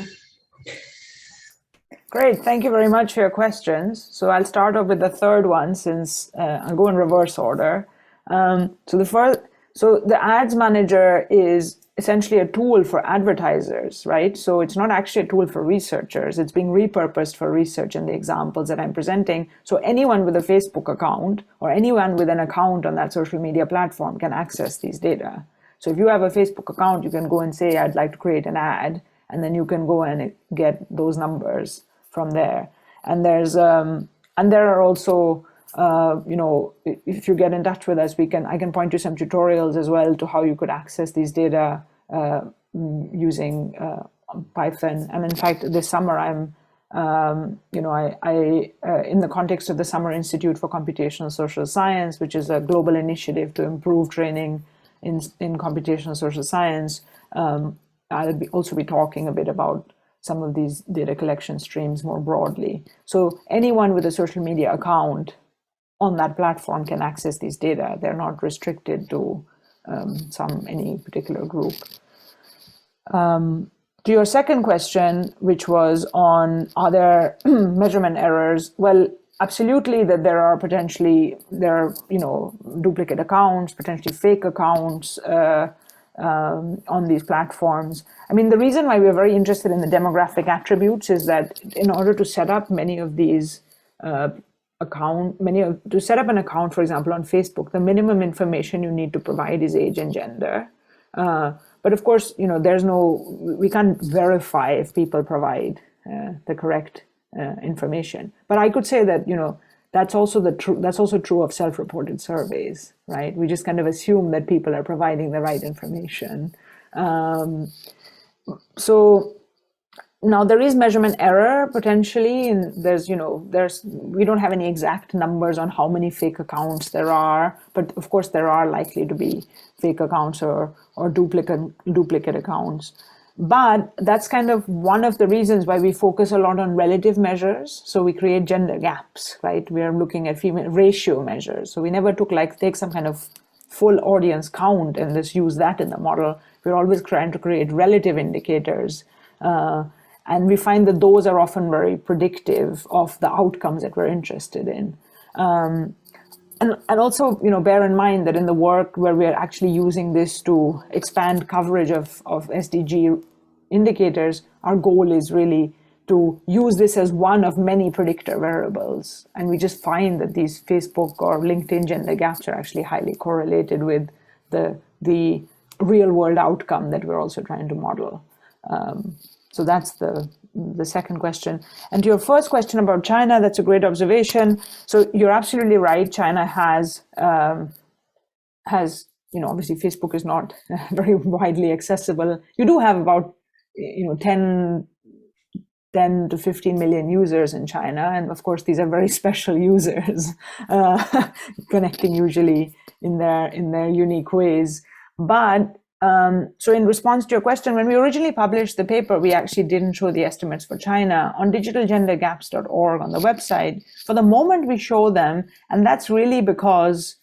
Great, thank you very much for your questions. So I'll start off with the third one, since I'll go in reverse order. So the ads manager is essentially a tool for advertisers, right? So it's not actually a tool for researchers. It's being repurposed for research in the examples that I'm presenting. So anyone with a Facebook account or anyone with an account on that social media platform can access these data. So if you have a Facebook account, you can go and say, I'd like to create an ad, and then you can go and get those numbers from there. And there are also, if you get in touch with us, I can point you some tutorials as well to how you could access these data using Python. And in fact, this summer in the context of the Summer Institute for Computational Social Science, which is a global initiative to improve training in computational social science, I'll also be talking a bit about some of these data collection streams more broadly. So anyone with a social media account on that platform can access these data. They're not restricted to any particular group. To your second question, which was on, are there measurement errors? Well, absolutely, that there are duplicate accounts, potentially fake accounts on these platforms. I mean, the reason why we're very interested in the demographic attributes is that in order to set up many of these to set up an account, for example, on Facebook, the minimum information you need to provide is age and gender. But of course, we can't verify if people provide the correct information. But I could say that, that's also true of self-reported surveys, right? We just kind of assume that people are providing the right information. So now there is measurement error potentially, and we don't have any exact numbers on how many fake accounts there are, but of course there are likely to be fake accounts or duplicate accounts. But that's kind of one of the reasons why we focus a lot on relative measures. So we create gender gaps, right? We are looking at female ratio measures. So we never take some kind of full audience count and just use that in the model. We're always trying to create relative indicators. And we find that those are often very predictive of the outcomes that we're interested in. And also, bear in mind that in the work where we are actually using this to expand coverage of SDG indicators, our goal is really to use this as one of many predictor variables. And we just find that these Facebook or LinkedIn gender gaps are actually highly correlated with the real world outcome that we're also trying to model. So that's the second question. And to your first question about China, that's a great observation. So you're absolutely right. China has obviously Facebook is not very widely accessible. You do have about 10 to 15 million users in China. And of course, these are very special users, connecting usually in their unique ways. But so in response to your question, when we originally published the paper, we actually didn't show the estimates for China. On digitalgendergaps.org on the website, for the moment we show them, and that's really because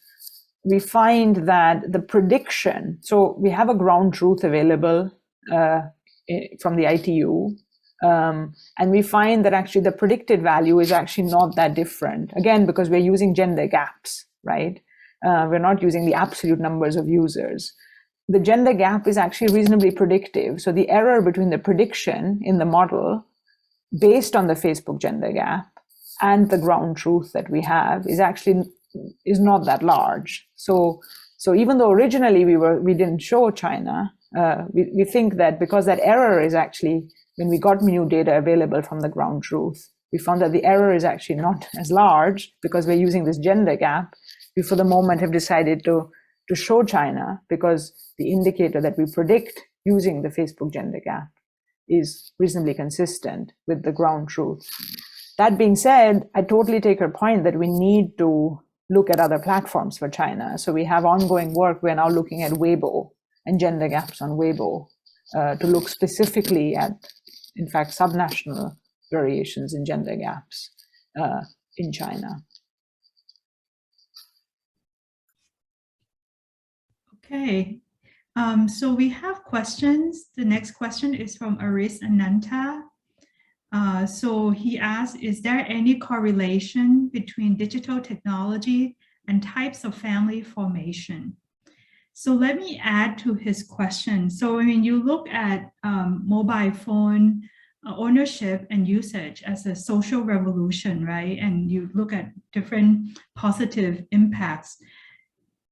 we find that the prediction, so we have a ground truth available from the ITU, and we find that actually the predicted value is actually not that different. Again, because we're using gender gaps, right? We're not using the absolute numbers of users. The gender gap is actually reasonably predictive. So the error between the prediction in the model based on the Facebook gender gap and the ground truth that we have is not that large. So even though originally we didn't show China, we think that because that error is actually, when we got new data available from the ground truth, we found that the error is actually not as large because we're using this gender gap. We for the moment have decided to show China because the indicator that we predict using the Facebook gender gap is reasonably consistent with the ground truth. That being said, I totally take your point that we need to look at other platforms for China. So we have ongoing work. We're now looking at Weibo and gender gaps on Weibo to look specifically at, in fact, subnational variations in gender gaps in China. Okay, so we have questions. The next question is from Aris Ananta. So he asks, is there any correlation between digital technology and types of family formation? So let me add to his question. So when you look at mobile phone ownership and usage as a social revolution, right? And you look at different positive impacts,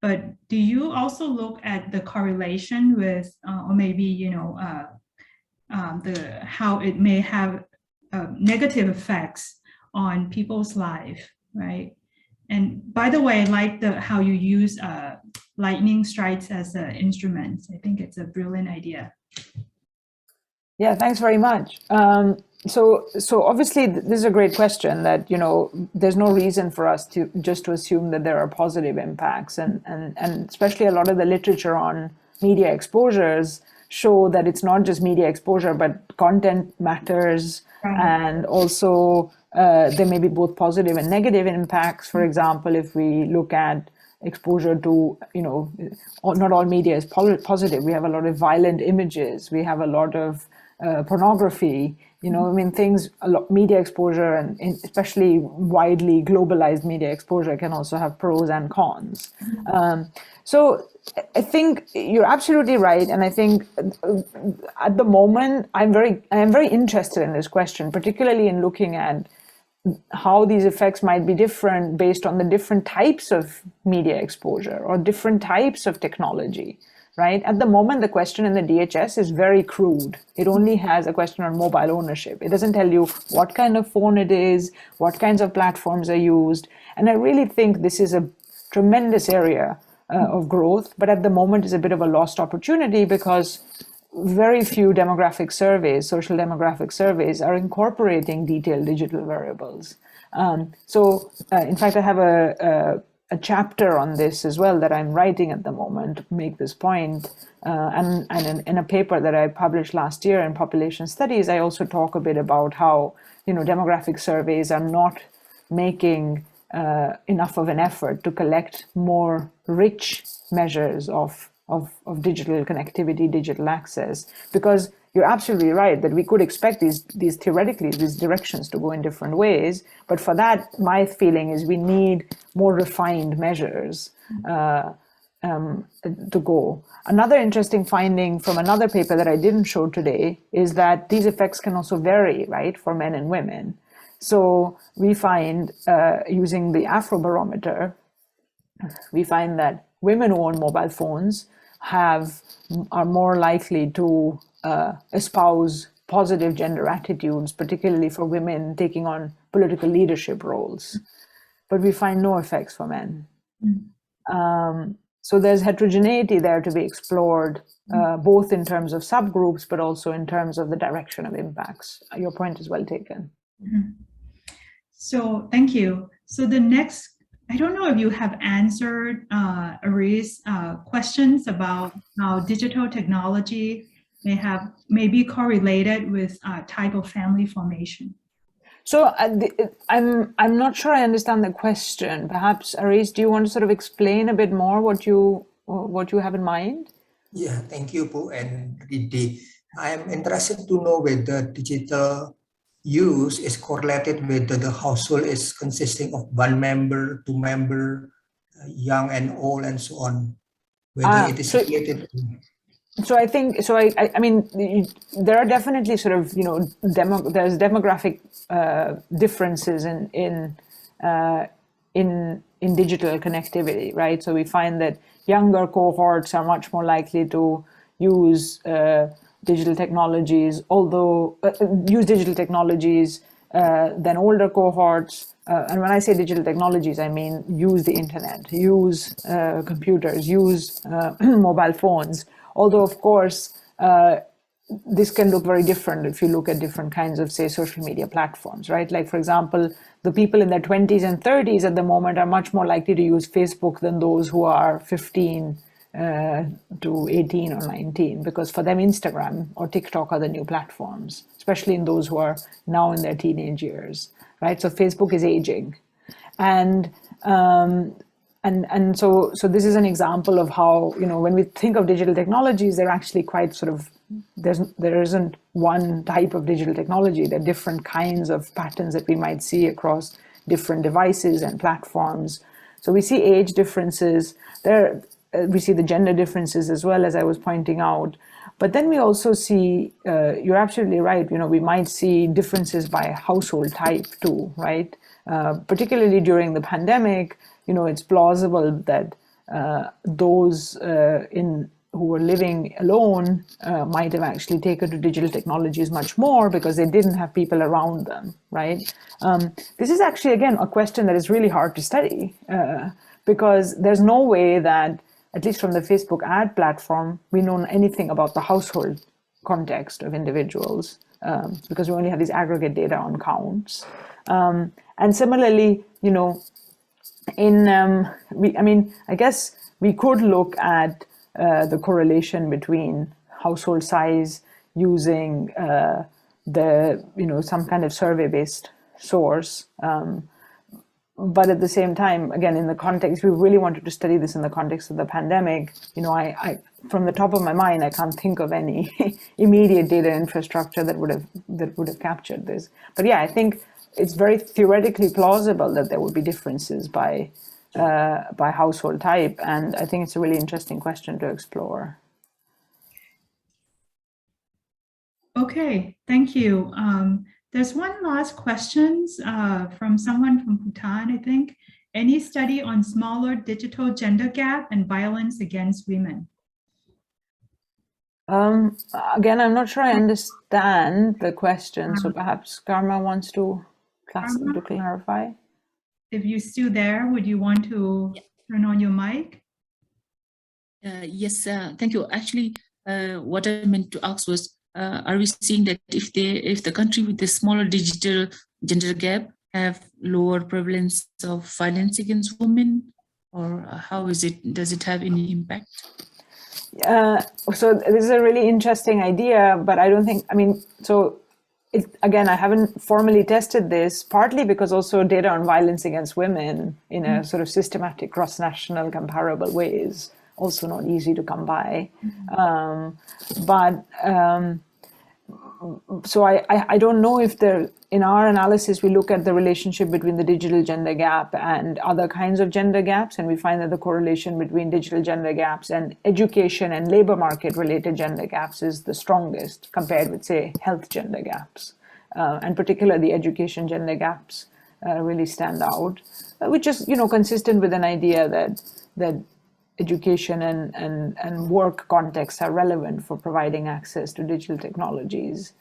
but do you also look at the correlation with, or maybe, you know, how it may have negative effects on people's life, right? And by the way, I like how you use lightning strikes as an instrument. I think it's a brilliant idea. Yeah, thanks very much. So obviously this is a great question that, you know, there's no reason for us to just to assume that there are positive impacts, and especially a lot of the literature on media exposures show that it's not just media exposure, but content matters. Right. And also there may be both positive and negative impacts. For example, if we look at exposure to, you know, not all media is positive. We have a lot of violent images. We have a lot of pornography, you know, I mean, media exposure, and especially widely globalized media exposure, can also have pros and cons. So I think you're absolutely right. And I think at the moment, I am very interested in this question, particularly in looking at how these effects might be different based on the different types of media exposure or different types of technology, right? At the moment, the question in the DHS is very crude. It only has a question on mobile ownership. It doesn't tell you what kind of phone it is, what kinds of platforms are used. And I really think this is a tremendous area of growth, but at the moment is a bit of a lost opportunity because very few demographic surveys, social demographic surveys, are incorporating detailed digital variables. In fact, I have a chapter on this as well that I'm writing at the moment to make this point. And in a paper that I published last year in Population Studies, I also talk a bit about how, you know, demographic surveys are not making enough of an effort to collect more rich measures of digital connectivity, digital access, because you're absolutely right that we could expect these theoretically, these directions to go in different ways. But for that, my feeling is we need more refined measures to go. Another interesting finding from another paper that I didn't show today is that these effects can also vary, right, for men and women. So we find, using the Afrobarometer, we find that women who own mobile phones are more likely to espouse positive gender attitudes, particularly for women taking on political leadership roles. But we find no effects for men. So there's heterogeneity there to be explored, both in terms of subgroups, but also in terms of the direction of impacts. Your point is well taken. So thank you. So the next, I don't know if you have answered Ari's questions about how digital technology may be correlated with type of family formation. So I'm not sure I understand the question. Perhaps, Aris, do you want to sort of explain a bit more what you have in mind? Yeah, thank you, Pu and Ridhi. I am interested to know whether digital use is correlated whether the household is consisting of one member, two member, young and old, and so on. Whether it is related. So I think, I mean, there are definitely sort of, you know, there's demographic differences in digital connectivity, right? So we find that younger cohorts are much more likely to use digital technologies, than older cohorts. And when I say digital technologies, I mean use the internet, use computers, use mobile phones. Although, of course, this can look very different if you look at different kinds of, say, social media platforms, right? Like, for example, the people in their 20s and 30s at the moment are much more likely to use Facebook than those who are 15 to 18 or 19, because for them Instagram or TikTok are the new platforms, especially in those who are now in their teenage years, right? So Facebook is aging, and so this is an example of how, you know, when we think of digital technologies, they're actually quite sort of, there isn't one type of digital technology. There are different kinds of patterns that we might see across different devices and platforms. So we see age differences there. We see the gender differences as well, as I was pointing out. But then we also see, you're absolutely right, you know, we might see differences by household type too, right? Particularly during the pandemic, you know, it's plausible that those who were living alone might have actually taken to digital technologies much more because they didn't have people around them, right? This is actually, again, a question that is really hard to study because there's no way that, at least from the Facebook ad platform, we know anything about the household context of individuals because we only have these aggregate data on counts. And similarly, you know, I guess we could look at the correlation between household size using some kind of survey-based source. But at the same time, again, in the context, we really wanted to study this in the context of the pandemic. You know, I from the top of my mind, I can't think of any immediate data infrastructure that would have captured this. But yeah, I think it's very theoretically plausible that there would be differences by household type, and I think it's a really interesting question to explore. Okay, thank you. There's one last question from someone from Bhutan, I think. Any study on smaller digital gender gap and violence against women? Again, I'm not sure I understand the question, so perhaps Karma wants to clarify. If you're still there, would you want to turn on your mic? Yes, thank you. Actually, what I meant to ask was, are we seeing that if the country with the smaller digital gender gap have lower prevalence of violence against women, or how is it? Does it have any impact? So this is a really interesting idea, but I don't think. I mean, again, I haven't formally tested this, partly because also data on violence against women in a sort of systematic cross-national comparable way is also not easy to come by. So I don't know if in our analysis, we look at the relationship between the digital gender gap and other kinds of gender gaps, and we find that the correlation between digital gender gaps and education and labor market related gender gaps is the strongest compared with, say, health gender gaps. And particularly the education gender gaps really stand out, which is, you know, consistent with an idea that education and work contexts are relevant for providing access to digital technologies.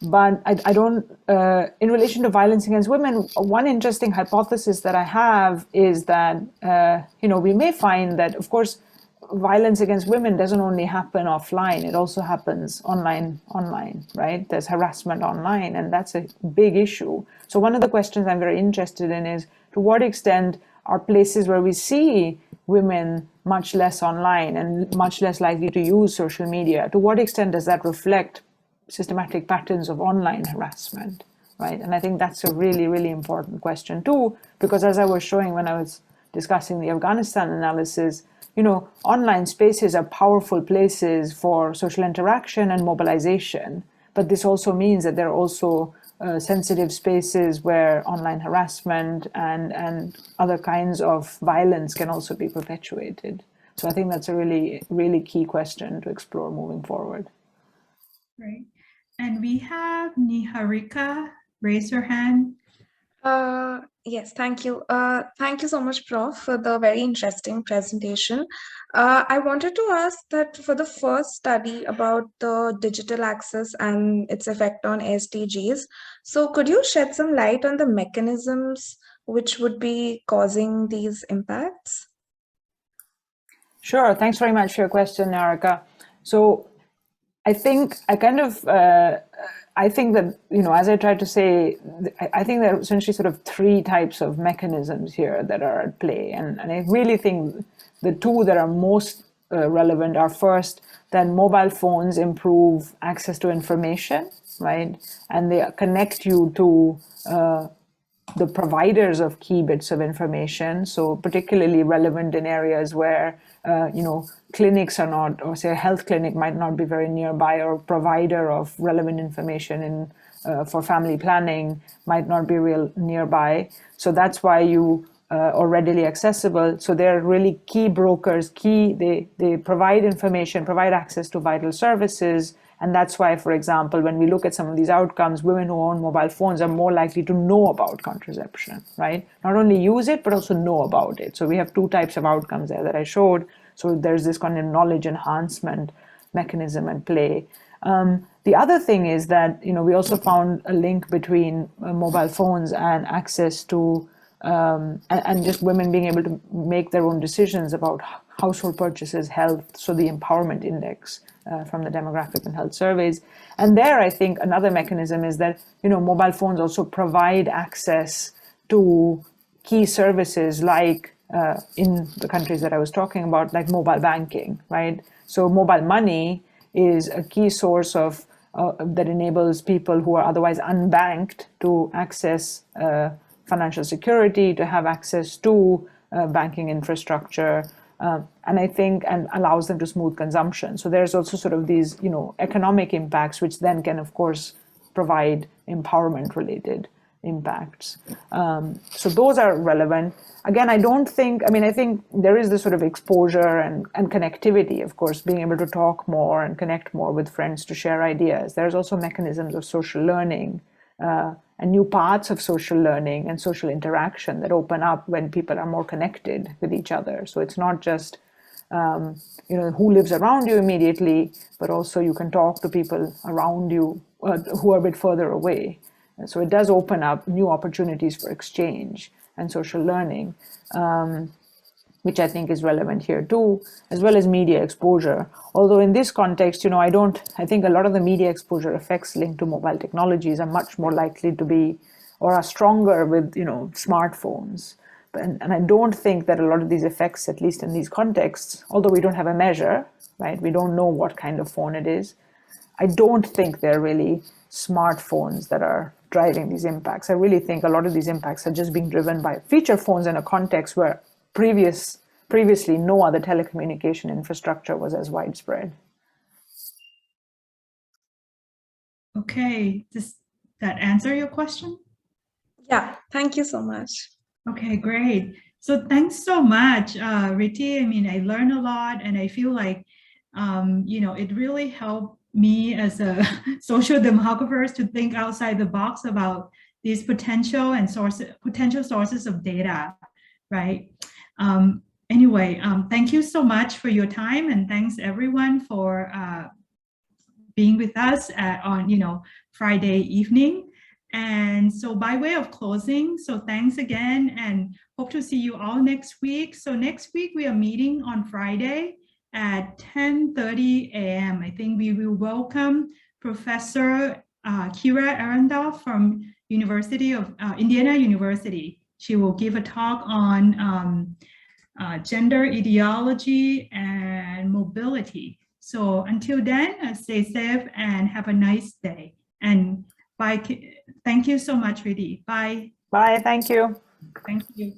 But I don't, in relation to violence against women, one interesting hypothesis that I have is that, you know, we may find that, of course, violence against women doesn't only happen offline, it also happens online, right? There's harassment online, and that's a big issue. So one of the questions I'm very interested in is, to what extent are places where we see women much less online and much less likely to use social media, to what extent does that reflect systematic patterns of online harassment, right? And I think that's a really, really important question too, because as I was showing when I was discussing the Afghanistan analysis, you know, online spaces are powerful places for social interaction and mobilization, but this also means that there are also sensitive spaces where online harassment and other kinds of violence can also be perpetuated. So I think that's a really, really key question to explore moving forward. Great. And we have Niharika raise her hand. Yes, thank you. Thank you so much, Prof, for the very interesting presentation. I wanted to ask that for the first study about the digital access and its effect on SDGs, so could you shed some light on the mechanisms which would be causing these impacts? Sure, thanks very much for your question, Niharika. So I think I think that, you know, as I tried to say, I think there are essentially sort of three types of mechanisms here that are at play. And I really think the two that are most relevant are first, that mobile phones improve access to information, right? And they connect you to the providers of key bits of information. So particularly relevant in areas where, clinics are not, or say a health clinic might not be very nearby, or a provider of relevant information for family planning might not be real nearby. So that's why you are readily accessible. So they're really key brokers, they provide information, provide access to vital services. And that's why, for example, when we look at some of these outcomes, women who own mobile phones are more likely to know about contraception, right? Not only use it, but also know about it. So we have two types of outcomes there that I showed. So there's this kind of knowledge enhancement mechanism at play. The other thing is that, we also found a link between mobile phones and access to, and just women being able to make their own decisions about household purchases, health, so the empowerment index from the demographic and health surveys. And there, I think another mechanism is that, mobile phones also provide access to key services like in the countries that I was talking about, like mobile banking, right? So mobile money is a key source of that enables people who are otherwise unbanked to access financial security, to have access to banking infrastructure, and I think, and allows them to smooth consumption. So there's also sort of these, economic impacts, which then can, of course, provide empowerment-related impacts. So those are relevant. Again, I think there is this sort of exposure and connectivity, of course, being able to talk more and connect more with friends to share ideas. There's also mechanisms of social learning and new parts of social learning and social interaction that open up when people are more connected with each other. So it's not just, who lives around you immediately, but also you can talk to people around you who are a bit further away. And so it does open up new opportunities for exchange and social learning, which I think is relevant here too, as well as media exposure. Although in this context, I think a lot of the media exposure effects linked to mobile technologies are much more likely to be, or are stronger with, smartphones. And I don't think that a lot of these effects, at least in these contexts, although we don't have a measure, right? We don't know what kind of phone it is. I don't think they're really smartphones that are driving these impacts. I really think a lot of these impacts are just being driven by feature phones in a context where previously no other telecommunication infrastructure was as widespread. Okay, does that answer your question? Yeah, thank you so much. Okay, great. So thanks so much, Ridhi. I learned a lot, and I feel like, it really helped me as a social demographer to think outside the box about these potential sources of data, right? Anyway, thank you so much for your time, and thanks everyone for being with us on Friday evening. And so by way of closing, so thanks again, and hope to see you all next week. So next week we are meeting on Friday at 10:30 a.m. I think we will welcome Professor Kira Arundel from Indiana University. She will give a talk on gender ideology and mobility. So until then, stay safe and have a nice day. And bye. Thank you so much, Ridhi. Bye. Bye. Thank you. Thank you.